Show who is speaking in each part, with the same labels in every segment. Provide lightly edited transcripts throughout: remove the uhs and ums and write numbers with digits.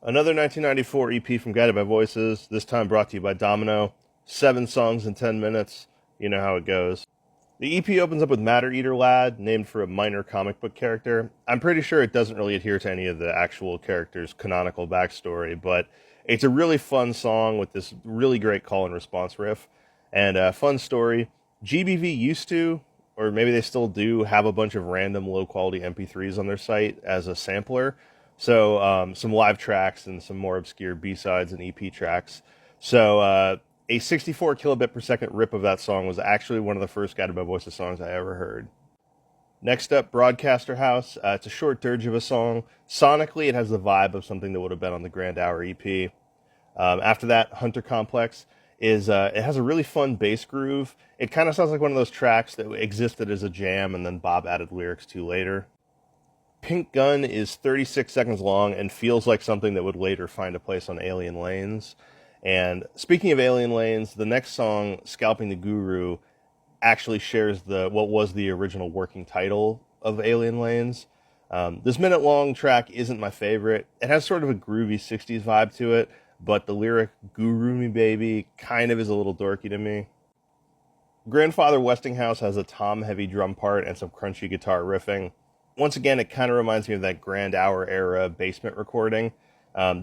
Speaker 1: Another 1994 EP from Guided by Voices, this time brought to you by Domino. 7 songs in 10 minutes. You know how it goes. The EP opens up with Matter Eater Lad, named for a minor comic book character. I'm pretty sure it doesn't really adhere to any of the actual character's canonical backstory, but it's a really fun song with this really great call and response riff. And a fun story, GBV used to, or maybe they still do, have a bunch of random low-quality MP3s on their site as a sampler. So some live tracks and some more obscure B-sides and EP tracks. So a 64 kilobit per second rip of that song was actually one of the first Guided by Voices songs I ever heard. Next up, Broadcaster House. It's a short dirge of a song. Sonically, it has the vibe of something that would have been on the Grand Hour EP. After that, Hunter Complex is it has a really fun bass groove. It kind of sounds like one of those tracks that existed as a jam and then Bob added lyrics to later. Pink Gun is 36 seconds long and feels like something that would later find a place on Alien Lanes. And speaking of Alien Lanes, the next song, Scalping the Guru, actually shares what was the original working title of Alien Lanes. This minute-long track isn't my favorite. It has sort of a groovy 60s vibe to it, but the lyric, Guru Me Baby, kind of is a little dorky to me. Grandfather Westinghouse has a tom-heavy drum part and some crunchy guitar riffing. Once again, it kind of reminds me of that Grand Hour era basement recording.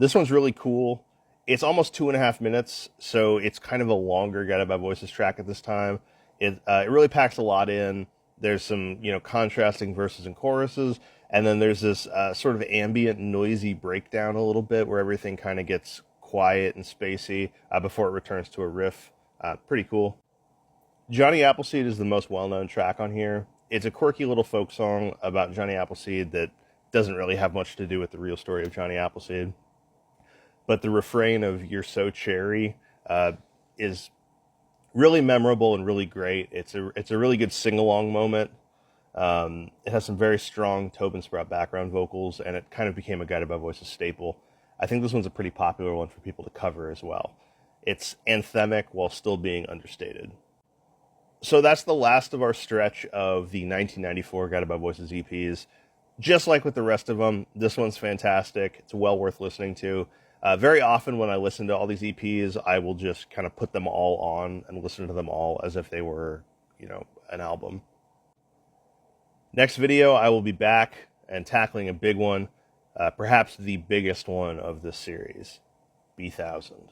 Speaker 1: This one's really cool. It's almost 2.5 minutes, so it's kind of a longer Guided by Voices track at this time. It really packs a lot in. There's some, contrasting verses and choruses, and then there's this sort of ambient, noisy breakdown a little bit where everything kind of gets quiet and spacey before it returns to a riff. Pretty cool. Johnny Appleseed is the most well-known track on here. It's a quirky little folk song about Johnny Appleseed that doesn't really have much to do with the real story of Johnny Appleseed. But the refrain of "You're So Cherry" is really memorable and really great. It's a really good sing-along moment. It has some very strong Tobin Sprout background vocals, and it kind of became a Guided by Voices staple. I think this one's a pretty popular one for people to cover as well. It's anthemic while still being understated. So that's the last of our stretch of the 1994 Guided by Voices EPs. Just like with the rest of them, this one's fantastic. It's well worth listening to. Very often when I listen to all these EPs, I will just kind of put them all on and listen to them all as if they were, an album. Next video, I will be back and tackling a big one, perhaps the biggest one of this series, B1000.